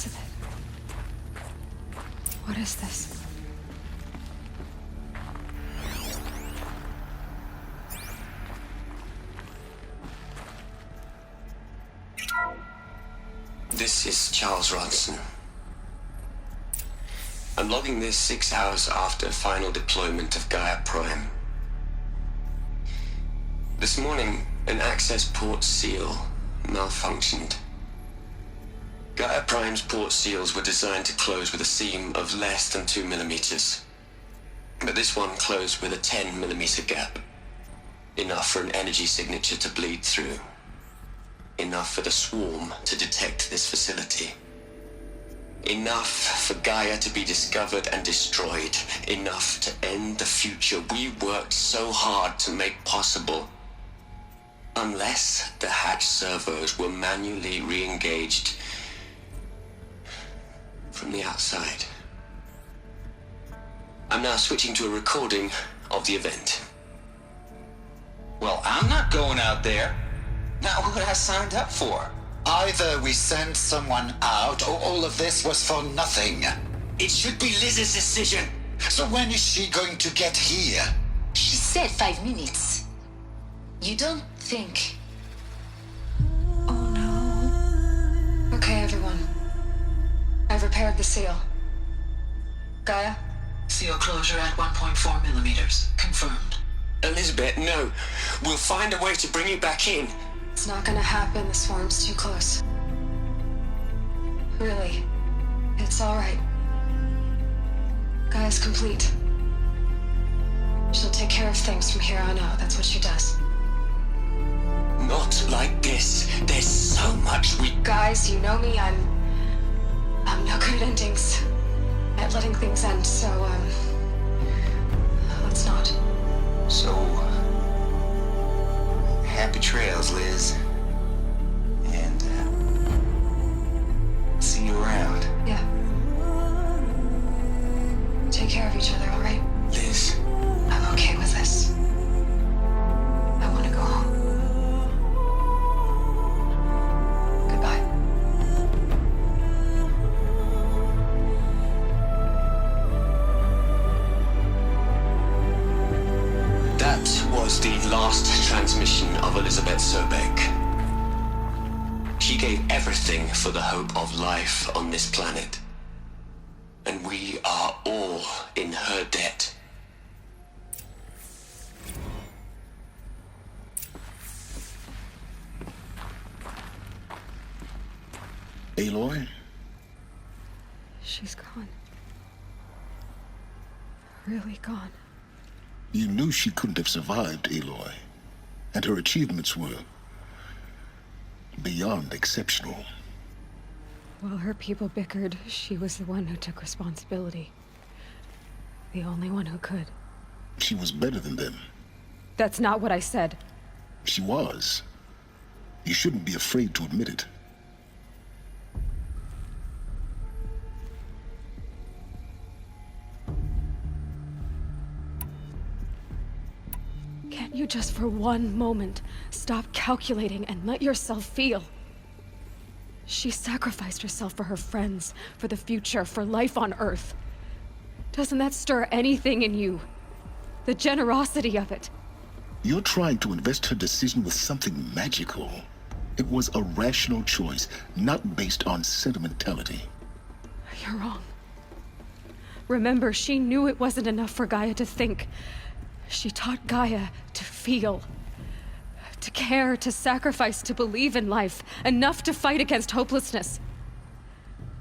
Elizabeth. What is this? This is Charles Ronson. I'm logging this 6 hours after final deployment of Gaia Prime. This morning, an access port seal malfunctioned. Gaia Prime's port seals were designed to close with a seam of less than 2 millimeters. But this one closed with a 10 millimeter gap. Enough for an energy signature to bleed through. Enough for the swarm to detect this facility. Enough for Gaia to be discovered and destroyed. Enough to end the future we worked so hard to make possible. Unless the hatch servos were manually re-engaged from the outside. I'm now switching to a recording of the event. Well, I'm not going out there. Not what I signed up for. Either we send someone out, or all of this was for nothing. It should be Liz's decision. So when is she going to get here? She said 5 minutes. You don't think... Oh no. Okay, everyone. I've repaired the seal. Gaia? Seal closure at 1.4 millimeters. Confirmed. Elizabeth, no. We'll find a way to bring you back in. It's not gonna happen. The swarm's too close. Really. It's alright. Gaia's complete. She'll take care of things from here on out. That's what she does. Not like this. There's so much we... Guys, you know me. I'm no good at endings. At letting things end, so, let's not. So, happy trails, Liz. And, see you around. Yeah. Take care of each other, alright? Liz, I'm okay with this. I want to go home. Goodbye. that was the last transmission of Elizabeth Sobeck. She gave everything for the hope of life on this planet. And we are all in her debt. Aloy? She's gone. Really gone. You knew she couldn't have survived, Aloy. And her achievements were beyond exceptional. While her people bickered, she was the one who took responsibility. The only one who could. She was better than them. That's not what I said. She was. You shouldn't be afraid to admit it. Can't you just for one moment stop calculating and let yourself feel? She sacrificed herself for her friends, for the future, for life on Earth. Doesn't that stir anything in you? The generosity of it. You're trying to invest her decision with something magical. It was a rational choice, not based on sentimentality. You're wrong. Remember, she knew it wasn't enough for Gaia to think. She taught Gaia to feel. To care, to sacrifice, to believe in life. Enough to fight against hopelessness.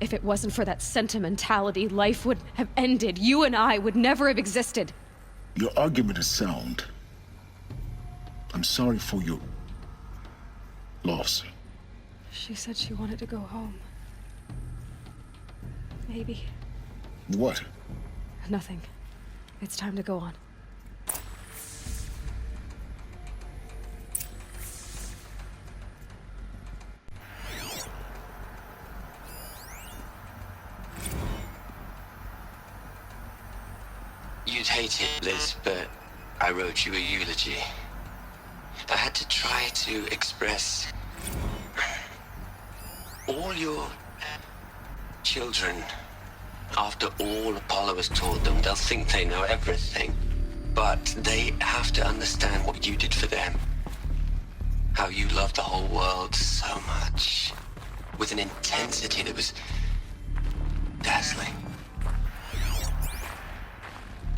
If it wasn't for that sentimentality, life would have ended. You and I would never have existed. Your argument is sound. I'm sorry for your loss. She said she wanted to go home. Maybe. What? Nothing. It's time to go on. You'd hate it, Liz, but I wrote you a eulogy. I had to try to express all your children. After all Apollo has taught them, they'll think they know everything. But they have to understand what you did for them. How you loved the whole world so much. With an intensity that was dazzling.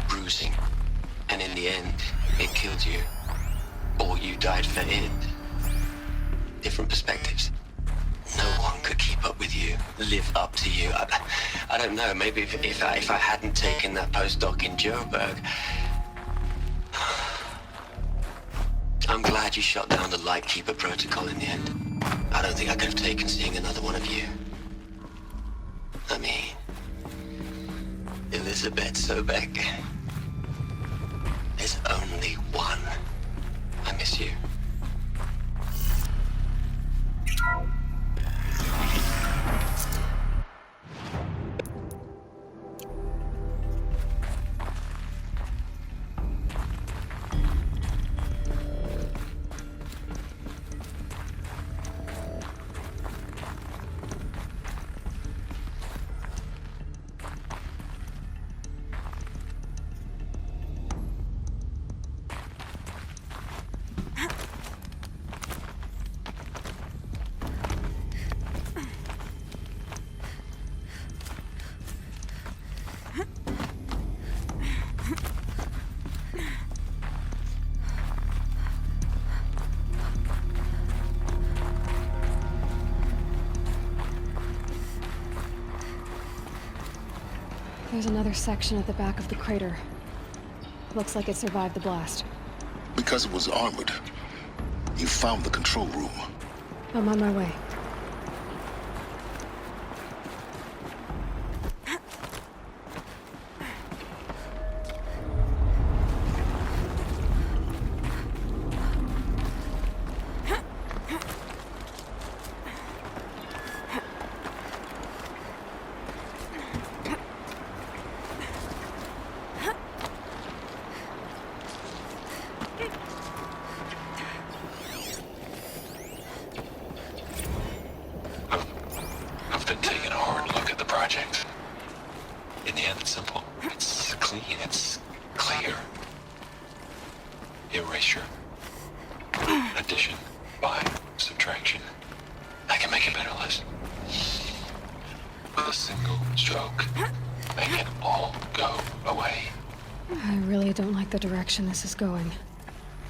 Bruising. And in the end, it killed you. Or you died for it. Different perspectives. No one could keep up with you, live up to you. I don't know, maybe if I hadn't taken that postdoc in Joburg. I'm glad you shot down the Lightkeeper protocol in the end. I don't think I could have taken seeing another one of you. I mean, Elizabeth Sobek. There's only one. I miss you. There's another section at the back of the crater. Looks like it survived the blast. Because it was armored, you found the control room. I'm on my way. I've been taking a hard look at the project. In the end, it's simple. It's clean. It's clear. Erasure. Addition. By subtraction. I can make a better list. With a single stroke. Make it all go away. I really don't like the direction this is going.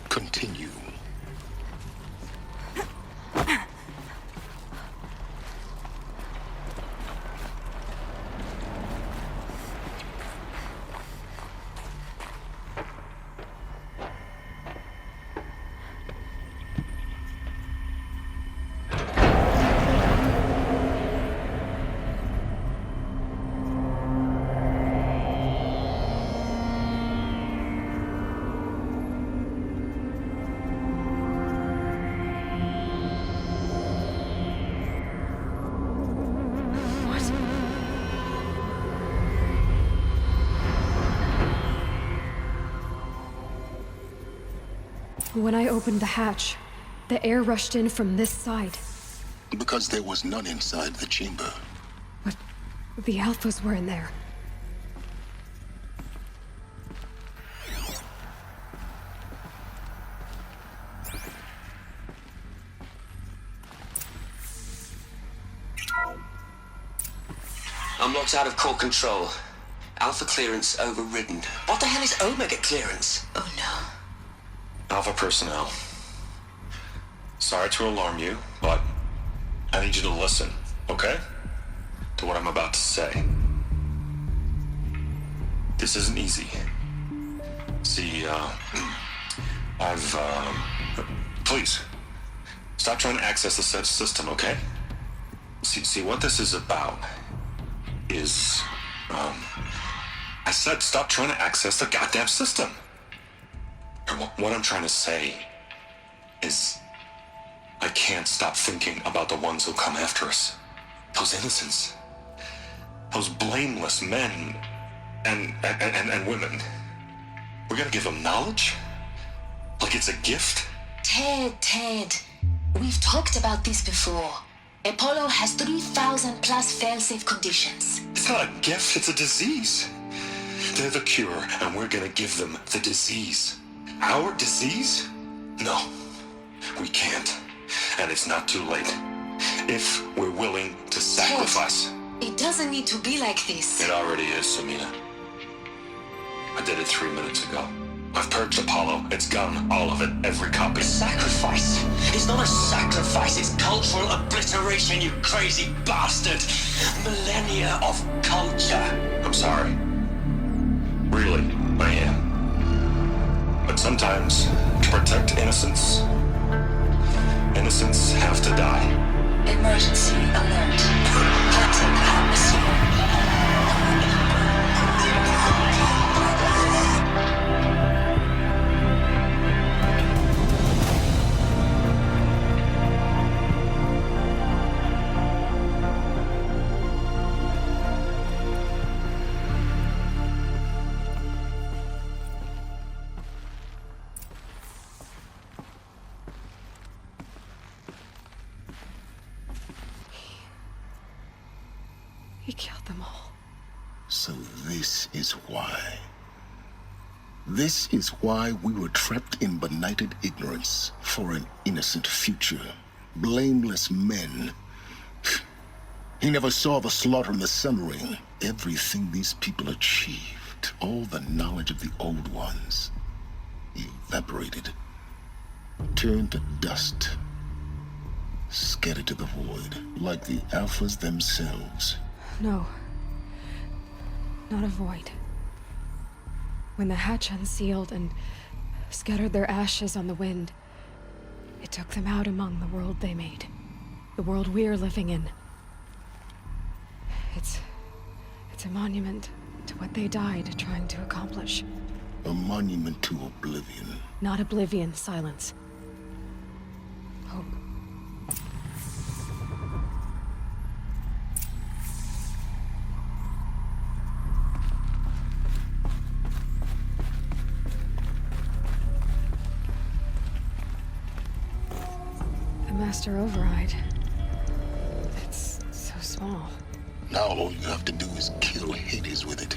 Continue. When I opened the hatch, the air rushed in from this side. Because there was none inside the chamber. But the Alphas were in there. I'm locked out of core control. Alpha clearance overridden. What the hell is Omega clearance? Oh no. Alpha personnel. Sorry to alarm you, but I need you to listen, okay? To what I'm about to say. This isn't easy. See, please, stop trying to access the system, okay? See, what this is about is, I said stop trying to access the goddamn system. And what I'm trying to say is I can't stop thinking about the ones who come after us. Those innocents. Those blameless men and women. We're gonna give them knowledge? Like it's a gift? Ted. We've talked about this before. Apollo has 3,000 plus fail-safe conditions. It's not a gift, it's a disease. They're the cure, and we're gonna give them the disease. Our disease? No, we can't. And it's not too late. If we're willing to sacrifice. It doesn't need to be like this. It already is, Samina. I did it 3 minutes ago. I've purged Apollo. It's gone. All of it. Every copy. Sacrifice? It's not a sacrifice, it's cultural obliteration, you crazy bastard! Millennia of culture. I'm sorry. Really, I am. But sometimes, to protect innocence, innocents have to die. Emergency alert. Cutting atmosphere. He killed them all. So this is why. This is why we were trapped in benighted ignorance for an innocent future. Blameless men. He never saw the slaughter in the Sun Ring. Everything these people achieved, all the knowledge of the old ones, evaporated, turned to dust, scattered to the void, like the Alphas themselves. No. Not a void. When the hatch unsealed and scattered their ashes on the wind, it took them out among the world they made. The world we're living in. It's a monument to what they died trying to accomplish. A monument to oblivion. Not oblivion, silence. Hope. The Master Override. It's so small. Now all you have to do is kill Hades with it.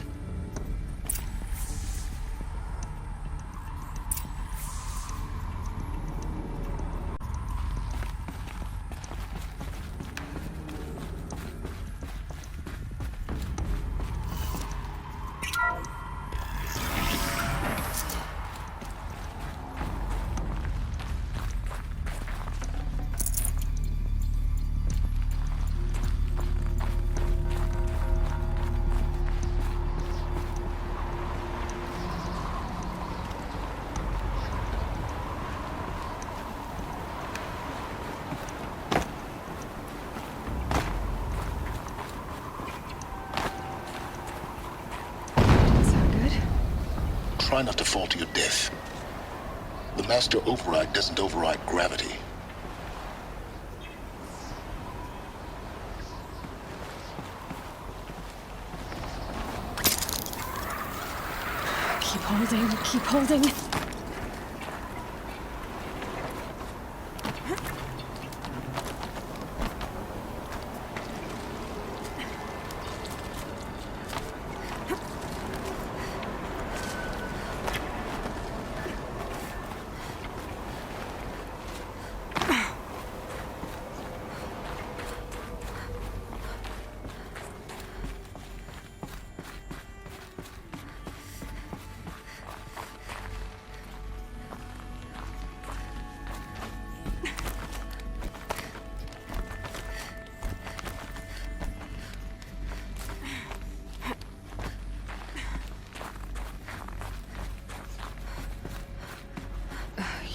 Try not to fall to your death. The Master Override doesn't override gravity. Keep holding, keep holding.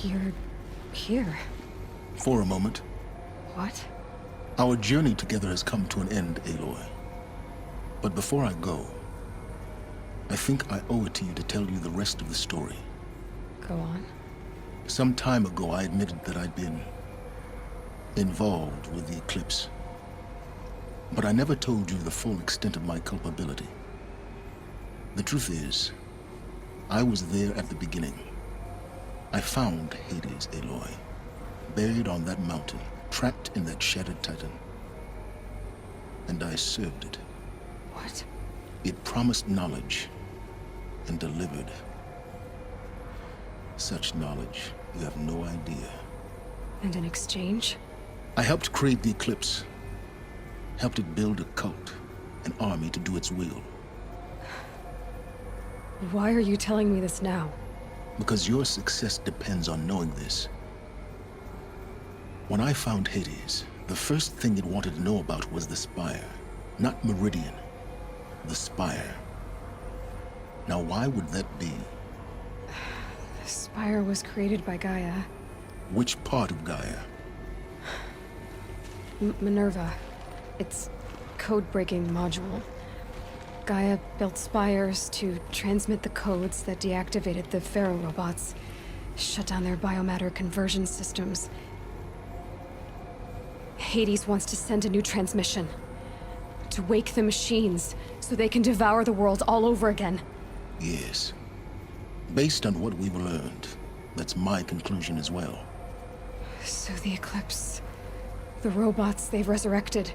You're here. For a moment. What? Our journey together has come to an end, Aloy. But before I go, I think I owe it to you to tell you the rest of the story. Go on. Some time ago, I admitted that I'd been involved with the eclipse. But I never told you the full extent of my culpability. The truth is, I was there at the beginning. I found Hades, Aloy, buried on that mountain, trapped in that shattered titan. and I served it. What? It promised knowledge and delivered. Such knowledge, you have no idea. And in exchange? I helped create the Eclipse. Helped it build a cult, an army to do its will. Why are you telling me this now? Because your success depends on knowing this. When I found Hades, the first thing it wanted to know about was the Spire. Not Meridian. The Spire. Now why would that be? The Spire was created by Gaia. Which part of Gaia? Minerva. Its code-breaking module. Gaia built spires to transmit the codes that deactivated the Pharaoh robots, shut down their biomatter conversion systems. Hades wants to send a new transmission. To wake the machines, so they can devour the world all over again. Yes. Based on what we've learned, that's my conclusion as well. So the Eclipse... the robots they've resurrected...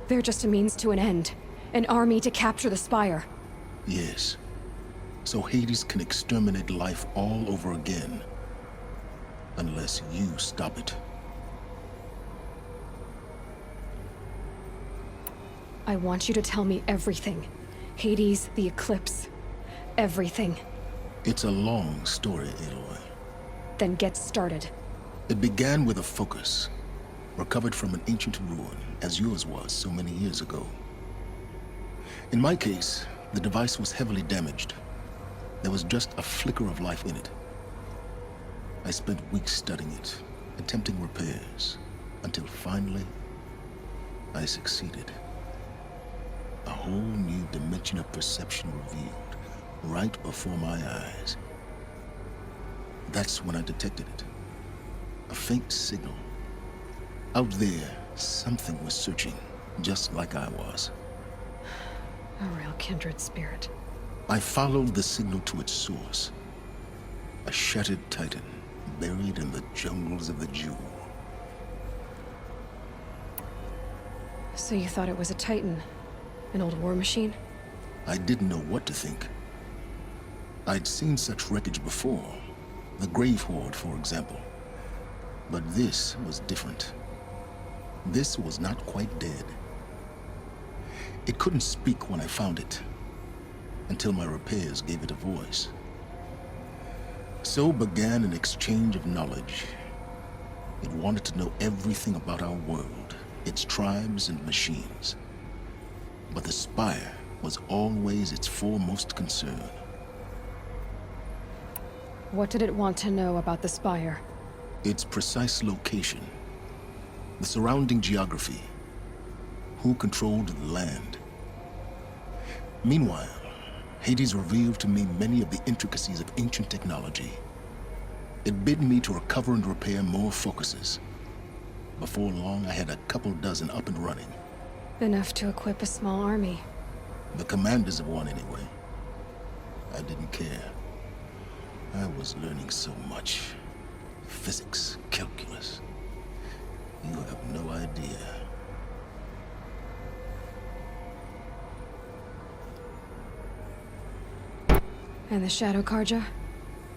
they're just a means to an end. An army to capture the Spire. Yes. So Hades can exterminate life all over again. Unless you stop it. I want you to tell me everything. Hades, the Eclipse. Everything. It's a long story, Aloy. Then get started. It began with a focus. Recovered from an ancient ruin, as yours was so many years ago. In my case, the device was heavily damaged. There was just a flicker of life in it. I spent weeks studying it, attempting repairs, until finally, I succeeded. A whole new dimension of perception revealed, right before my eyes. That's when I detected it. A faint signal. Out there, something was searching, just like I was. A real kindred spirit. I followed the signal to its source. A shattered titan, buried in the jungles of the Jewel. So you thought it was a Titan? An old war machine? I didn't know what to think. I'd seen such wreckage before. The Grave Horde, for example. But this was different. This was not quite dead. It couldn't speak when I found it, until my repairs gave it a voice. So began an exchange of knowledge. It wanted to know everything about our world, its tribes and machines. But the Spire was always its foremost concern. What did it want to know about the Spire? Its precise location, the surrounding geography, who controlled the land. Meanwhile, Hades revealed to me many of the intricacies of ancient technology. It bid me to recover and repair more focuses. Before long, I had a couple dozen up and running. Enough to equip a small army. The commanders of one, anyway. I didn't care. I was learning so much. Physics, calculus. You have no idea. And the Shadow Carja?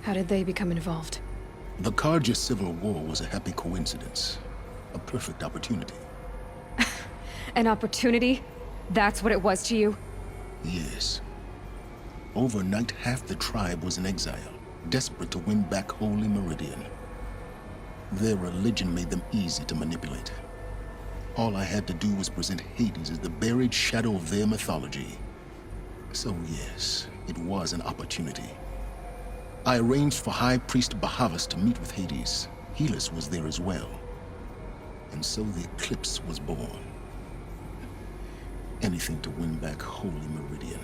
How did they become involved? The Carja Civil War was a happy coincidence. A perfect opportunity. An opportunity? That's what it was to you? Yes. Overnight, half the tribe was in exile, desperate to win back Holy Meridian. Their religion made them easy to manipulate. All I had to do was present Hades as the buried shadow of their mythology. So yes, it was an opportunity. I arranged for High Priest Bahavas to meet with Hades. Helis was there as well. And so the Eclipse was born. Anything to win back Holy Meridian.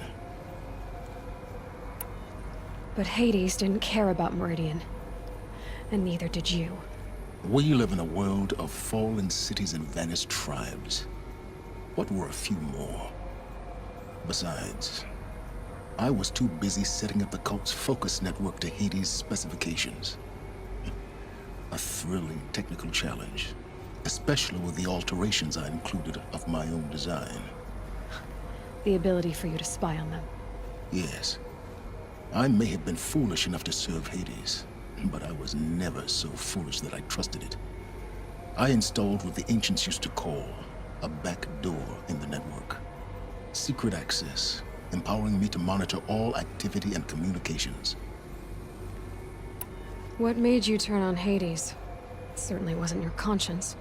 But Hades didn't care about Meridian. And neither did you. We live in a world of fallen cities and vanished tribes. What were a few more? Besides, I was too busy setting up the cult's focus network to Hades' specifications. A thrilling technical challenge, especially with the alterations I included of my own design. The ability for you to spy on them. Yes. I may have been foolish enough to serve Hades, but I was never so foolish that I trusted it. I installed what the ancients used to call a back door in the network. Secret access, empowering me to monitor all activity and communications. What made you turn on Hades? It certainly wasn't your conscience.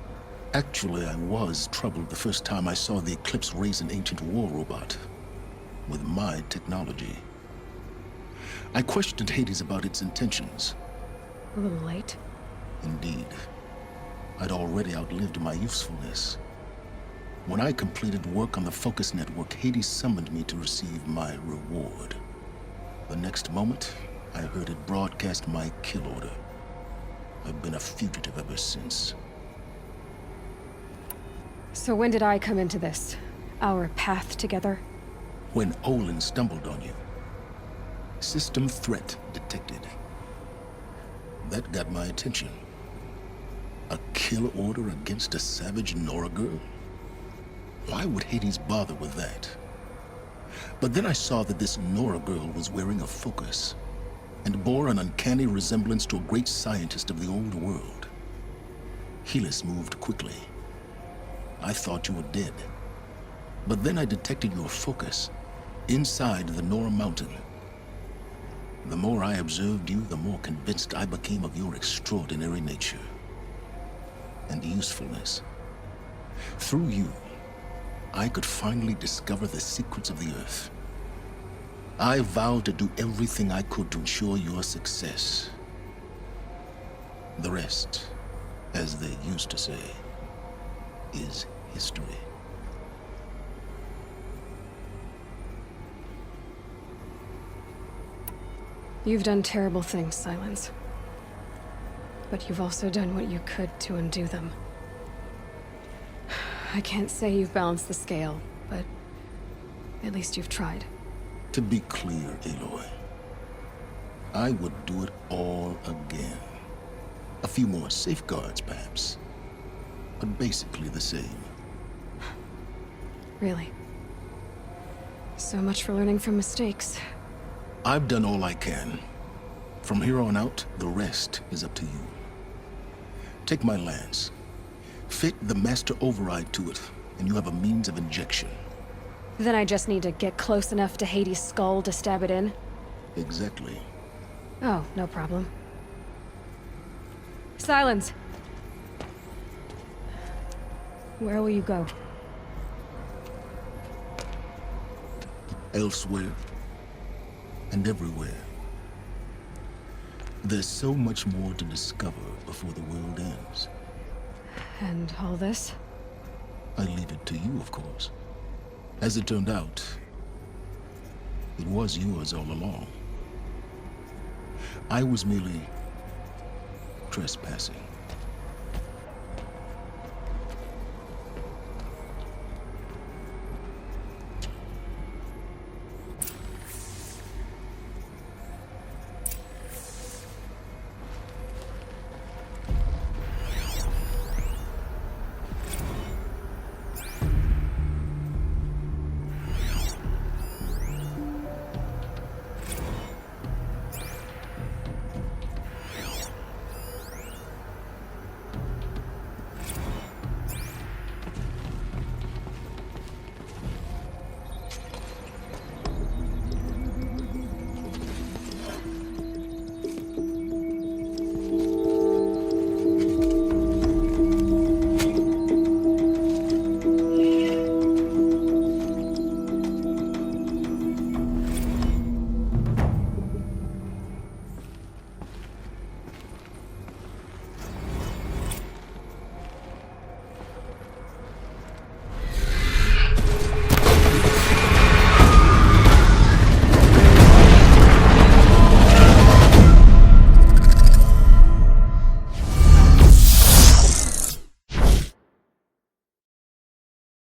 Actually, I was troubled the first time I saw the Eclipse raise an ancient war robot with my technology. I questioned Hades about its intentions. A little late. Indeed. I'd already outlived my usefulness. When I completed work on the Focus Network, Hades summoned me to receive my reward. The next moment, I heard it broadcast my kill order. I've been a fugitive ever since. So when did I come into this? Our path together? When Olin stumbled on you. System threat detected. That got my attention. A kill order against a savage Nora girl? Why would Hades bother with that? But then I saw that this Nora girl was wearing a focus and bore an uncanny resemblance to a great scientist of the old world. Helis moved quickly. I thought you were dead. But then I detected your focus inside the Nora mountain. The more I observed you, the more convinced I became of your extraordinary nature and usefulness. Through you, I could finally discover the secrets of the Earth. I vowed to do everything I could to ensure your success. The rest, as they used to say, is history. You've done terrible things, Silence. But you've also done what you could to undo them. I can't say you've balanced the scale, but at least you've tried. To be clear, Aloy, I would do it all again. A few more safeguards, perhaps, but basically the same. Really. So much for learning from mistakes. I've done all I can. From here on out, the rest is up to you. Take my lance. Fit the Master Override to it, and you have a means of injection. Then I just need to get close enough to Hades' skull to stab it in? Exactly. Oh, no problem. Silence! Where will you go? Elsewhere. And everywhere. There's so much more to discover before the world ends. And all this? I leave it to you, of course. As it turned out, it was yours all along. I was merely trespassing.